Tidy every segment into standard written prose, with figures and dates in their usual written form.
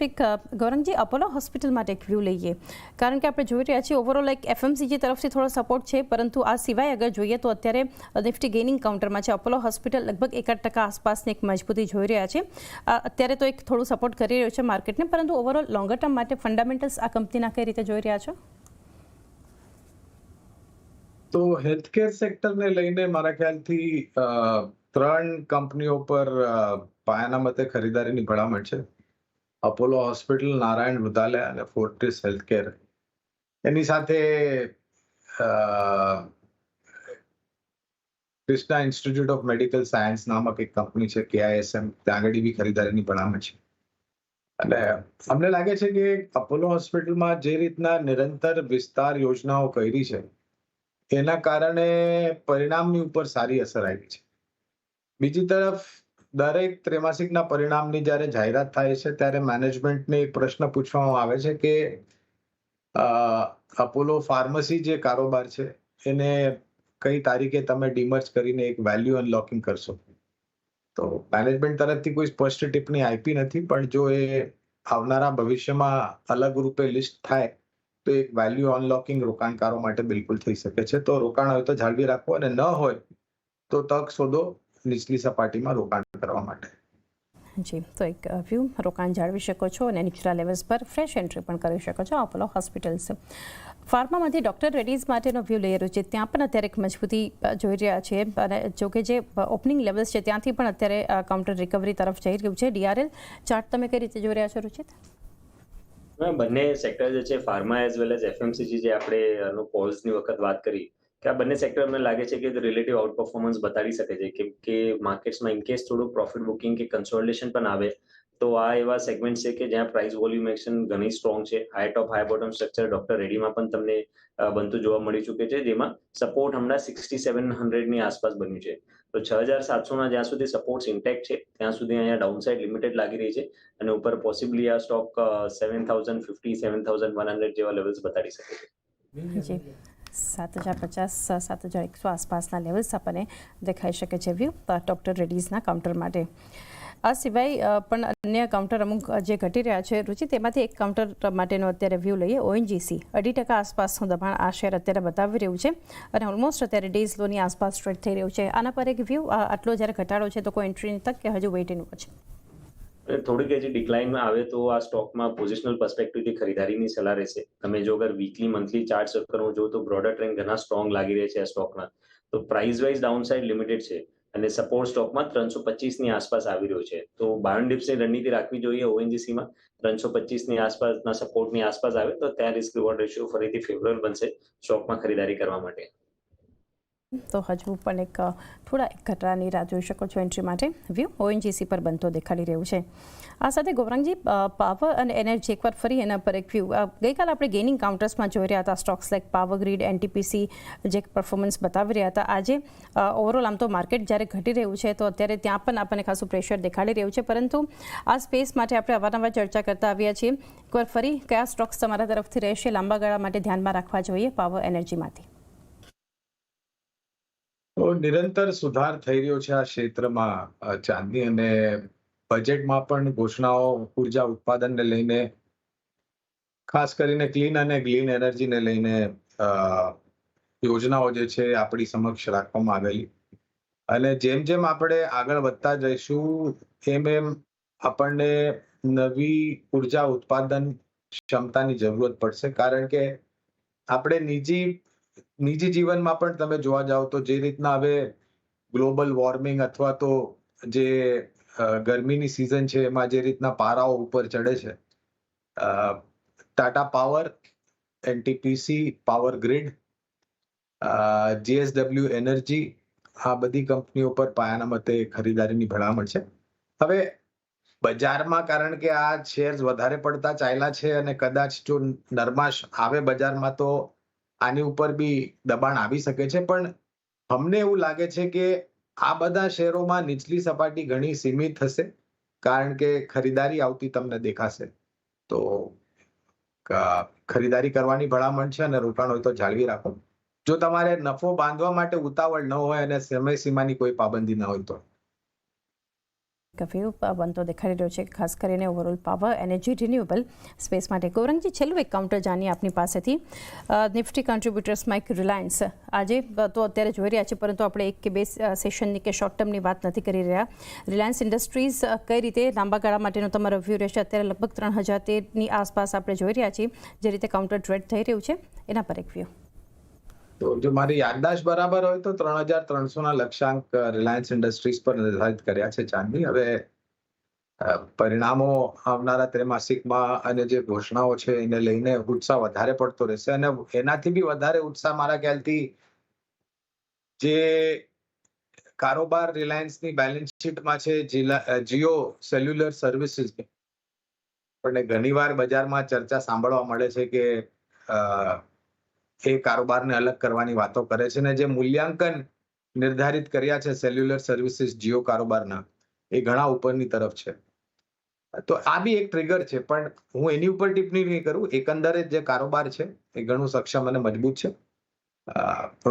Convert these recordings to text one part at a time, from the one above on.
Specific ગૌરંગજી Apollo hospital માટે એક view લઈએ, કારણ કે આપણે જોઈ રહ્યા છીએ ઓવરઓલ એક FMCG તરફથી થોડો સપોર્ટ છે, પરંતુ આ સિવાય અગર જોઈએ તો અત્યારે નિફ્ટી ગેઇનિંગ કાઉન્ટરમાં છે. અપોલો હોસ્પિટલ લગભગ 1% આસપાસની એક મજબૂતી જોઈ રહ્યા છે. અત્યારે તો એક થોડું સપોર્ટ કરી રહ્યું છે માર્કેટને, પરંતુ ઓવરઓલ લોંગર ટર્મ માટે ફંડામેન્ટલ્સ આ કંપનીના કઈ રીતે જોઈ રહ્યા છો? તો હેલ્થકેર સેક્ટરને લઈને મારા ખ્યાલથી 3 કંપનીઓ પર પાયાના મતે ખરીદારીની ભલામણ છે. અપોલો હોસ્પિટલ, નારાયણ હૃદયાલય અને ફોર્ટિસ હેલ્થકેર. એની સાથે Krishna institute of medical science નામક એક કંપની છે, KISM, ત્યાં આગળ બી ખરીદારીની ભલામણ છે. અને અમને લાગે છે કે અપોલો હોસ્પિટલમાં જે રીતના નિરંતર વિસ્તાર યોજનાઓ કરી છે, એના કારણે પરિણામની ઉપર સારી અસર આવી છે. બીજી તરફ દરેક ત્રૈમાસિકના પરિણામની જ્યારે જાહેરાત થાય છે ત્યારે મેનેજમેન્ટને એક પ્રશ્ન પૂછવામાં આવે છે કે અપોલો ફાર્મસી જે કારોબાર છે એને કઈ તારીખે તમે ડીમર્જ કરીને એક વેલ્યુ અનલોકિંગ કરશો. તો મેનેજમેન્ટ તરફથી કોઈ સ્પષ્ટ ટિપ્પણી આપી નથી, પણ જો એ આવનારા ભવિષ્યમાં અલગ રૂપે લિસ્ટ થાય તો એક વેલ્યુ અનલોકિંગ રોકાણકારો માટે બિલકુલ થઈ શકે છે. તો રોકાણ હોય તો જાળવી રાખો, અને ન હોય તો તક શોધો નીચલી સપાટીમાં રોકાણ કરવા માટે. જી, તો એક વ્યૂ રોકાણ જાળવી શકો છો અને નીચલા લેવલ્સ પર ફ્રેશ એન્ટ્રી પણ કરી શકો છો. અપોલો હોસ્પિટલ્સ ફાર્મામાંથી ડોક્ટર રેડ્ડીઝ માટેનો વ્યૂ લઈ રહ્યું છે, ત્યાં પણ અત્યારે એક મજબૂતી જોઈ રહ્યા છે. અને જોકે જે ઓપનિંગ લેવલ્સ છે ત્યાંથી પણ અત્યારે કાઉન્ટર રિકવરી તરફ જઈ રહ્યું છે. DRL ચાર્ટ તમે કઈ રીતે જોઈ રહ્યા છો રુચિત? બંને સેક્ટર જે છે, pharma as well as FMCG, જે આપણે પોલ્સની વખત વાત કરી કે આ બંને સેક્ટર અમને લાગે છે કે રિલેટિવ આઉટ પરફોર્મન્સ બતાડી શકે છે, કેમ કે માર્કેટ્સમાં ઇનકેસ થોડું પ્રોફિટ બુકિંગ કે કન્સોલિડેશન પણ આવે તો આ એવા સેગમેન્ટ છે કે જ્યાં પ્રાઇસ વોલ્યુમ એક્શન ઘણી સ્ટ્રોંગ છે. હાઈ ટોપ હાઈ બોટમ સ્ટ્રક્ચર ડોક્ટર રેડ્ડીમાં પણ તમને બનતું જોવા મળી ચૂકે છે, જેમાં સપોર્ટ હમણાં 6700ની આસપાસ બન્યું છે. તો 6700ના જ્યાં સુધી સપોર્ટ્સ ઇન્ટેક્ટ છે ત્યાં સુધી અહીંયા ડાઉનસાઇડ લિમિટેડ લાગી રહી છે, અને ઉપર પોસિબલી આ સ્ટોક 7050, 7100 જેવા લેવલ્સ બતાડી શકે છે. 7050, 7100 આસપાસના લેવલ્સ આપણને દેખાઈ શકે છે વ્યૂ ડોક્ટર રેડ્ડીઝના કાઉન્ટર માટે. આ સિવાય પણ અન્ય કાઉન્ટર અમુક જે ઘટી રહ્યા છે રુચિ, તેમાંથી એક કાઉન્ટર માટેનો અત્યારે વ્યૂ લઈએ. ONGC 2% આસપાસનું દબાણ આ શેર અત્યારે બતાવી રહ્યું છે, અને ઓલમોસ્ટ અત્યારે ડેઝ લોની આસપાસ ટ્રેડ થઈ રહ્યું છે. આના પર એક વ્યૂ, આટલો જ્યારે ઘટાડો છે તો કોઈ એન્ટ્રીની તક કે હજુ વેઇટિંગ છે? થોડીક હજી ડિક્લાઇન આવે તો આ સ્ટોકમાં પોઝિશનલ પર્સપેક્ટિવથી ખરીદારીની સલાહ રહેશે. તમે જો અગર વીકલી મંથલી ચાર્ટ્સ કરો જો તો બ્રોડર ટ્રેન્ડ ઘણા સ્ટ્રોંગ લાગી રહે છે આ સ્ટોકના. તો પ્રાઇસ વાઇઝ ડાઉનસાઇડ લિમિટેડ છે, અને સપોર્ટ સ્ટોકમાં 325ની આસપાસ આવી રહ્યો છે. તો બાય ઓન ડિપ્સની રણનીતિ રાખવી જોઈએ ONGCમાં. 325ની આસપાસના સપોર્ટની આસપાસ આવે તો ત્યાં રિસ્ક રિવોર્ડ રેશિયો ફરીથી ફેવરેબલ બનશે સ્ટોકમાં ખરીદારી કરવા માટે. તો હજુ પણ એક થોડા ઘટાડાની રાહ જોઈ શકો છો એન્ટ્રી માટે. વ્યૂ ONGC પર બનતો દેખાડી રહ્યું છે. આ સાથે ગૌરાંગજી, પાવર અને એનર્જી એકવાર ફરી એના પર એક વ્યૂ. ગઈકાલે આપણે ગેઇનિંગ કાઉન્ટર્સમાં જોઈ રહ્યા હતા stocks like Power Grid, NTPC જે પરફોર્મન્સ બતાવી રહ્યા હતા. આજે ઓવરઓલ આમ તો માર્કેટ જ્યારે ઘટી રહ્યું છે તો અત્યારે ત્યાં પણ આપણને ખાસું પ્રેશર દેખાડી રહ્યું છે, પરંતુ આ સ્પેસ માટે આપણે અવારનવાર ચર્ચા કરતા આવ્યા છીએ. એકવાર ફરી કયા સ્ટોક્સ તમારા તરફથી રહેશે લાંબા ગાળા માટે ધ્યાનમાં રાખવા જોઈએ પાવર એનર્જીમાંથી? તો નિરંતર સુધાર થઈ રહ્યો છે આ ક્ષેત્રમાં ચાંદી, અને બજેટમાં પણ ઘોષણાઓ ઉર્જા ઉત્પાદનને લઈને, ખાસ કરીને ક્લીન અને ગ્રીન એનર્જીને લઈને યોજનાઓ જે છે આપણી સમક્ષ રાખવામાં આવેલી. અને જેમ જેમ આપણે આગળ વધતા જઈશું એમ આપણને નવી ઉર્જા ઉત્પાદન ક્ષમતાની જરૂરત પડશે, કારણ કે આપણે નિજી જીવનમાં પણ તમે જોવા જાઓ તો જે રીતના હવે ગ્લોબલ વોર્મિંગ અથવા તો જે ગરમીની સિઝન છે એમાં જે રીતના પારાઓ ઉપર ચડે છે, Tata power, NTPC, power grid, JSW energy, આ બધી કંપનીઓ પર પાયાના મતે ખરીદારીની ભલામણ છે. હવે બજારમાં કારણ કે આ શેર્સ વધારે પડતા ચાલ્યા છે અને કદાચ જો નરમાશ આવે બજારમાં તો આની ઉપર બી દબાણ આવી શકે છે, પણ અમને એવું લાગે છે કે આ બધા શેરોમાં નીચલી સપાટી ઘણી સીમિત હશે, કારણ કે ખરીદારી આવતી તમને દેખાશે. તો ખરીદારી કરવાની ભલામણ છે, અને રોકાણ હોય તો જાળવી રાખો જો તમારે નફો બાંધવા માટે ઉતાવળ ન હોય અને સમય સીમાની કોઈ પાબંદી ન હોય તો. વ્યૂ બનતો દેખાડી રહ્યો છે, ખાસ કરીને overall power energy renewable space માટે. ગૌરંગજી, છેલ્લું એક કાઉન્ટર જાણીએ આપની પાસેથી. નિફ્ટી કન્ટ્રીબ્યુટર્સમાં એક રિલાયન્સ આજે તો અત્યારે જોઈ રહ્યા છે, પરંતુ આપણે એક કે બે સેશનની કે શોર્ટ ટર્મની વાત નથી કરી રહ્યા. રિલાયન્સ ઇન્ડસ્ટ્રીઝ કઈ રીતે લાંબા ગાળા માટેનો તમારો વ્યૂ રહેશે? અત્યારે લગભગ 3013ની આસપાસ આપણે જોઈ રહ્યા છીએ, જે રીતે કાઉન્ટર ટ્રેડ થઈ રહ્યું છે, એના પર એક વ્યૂ. તો જો મારી યાદદાશ્ત બરાબર હોય તો 3300 ના લક્ષ્યાંક રિલાયન્સ ઇન્ડસ્ટ્રીઝ પર નિર્ધારિત કર્યા છે ચાંદની. હવે પરિણામો આવનારા ત્રૈમાસિકમાં અને જે ઘોષણાઓ છે એને લઈને ઉત્સાહ વધારે પડતો રહેશે, અને એનાથી બી વધારે ઉત્સાહ મારા ખ્યાલથી જે કારોબાર રિલાયન્સની બેલેન્સ શીટમાં છે, જીઓ સેલ્યુલર સર્વિસીસ, આપણને ઘણીવાર બજારમાં ચર્ચા સાંભળવા મળે છે કે એ કારોબારને અલગ કરવાની વાતો કરે છે, અને જે મૂલ્યાંકન નિર્ધારિત કર્યા છે સેલ્યુલર સર્વિસીસ જીઓ કારોબારના, એ ઘણા ઉપરની તરફ છે. તો આ બી એક ટ્રિગર છે, પણ હું એની ઉપર ટિપ્પણી નહીં કરું. એકંદરે જે કારોબાર છે એ ઘણું સક્ષમ અને મજબૂત છે.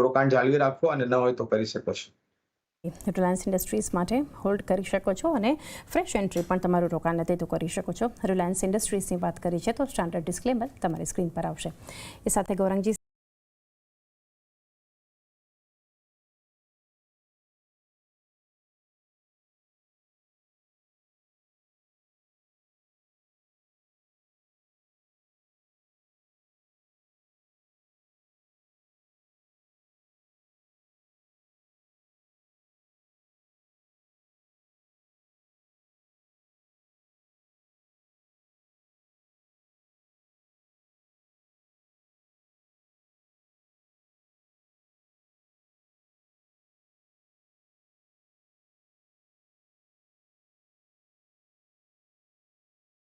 રોકાણ જાળવી રાખો, અને ન હોય તો કરી શકો છો. રિલાયન્સ ઇન્ડસ્ટ્રીઝ માટે હોલ્ડ કરી શકો છો, અને ફ્રેશ એન્ટ્રી પણ તમારું રોકાણ નથી તો કરી શકો છો. રિલાયન્સ ઇન્ડસ્ટ્રીઝની વાત કરી છે તો સ્ટાન્ડર્ડ ડિસ્ક્લેમર તમારી સ્ક્રીન પર આવશે. એ સાથે ગૌરંગજી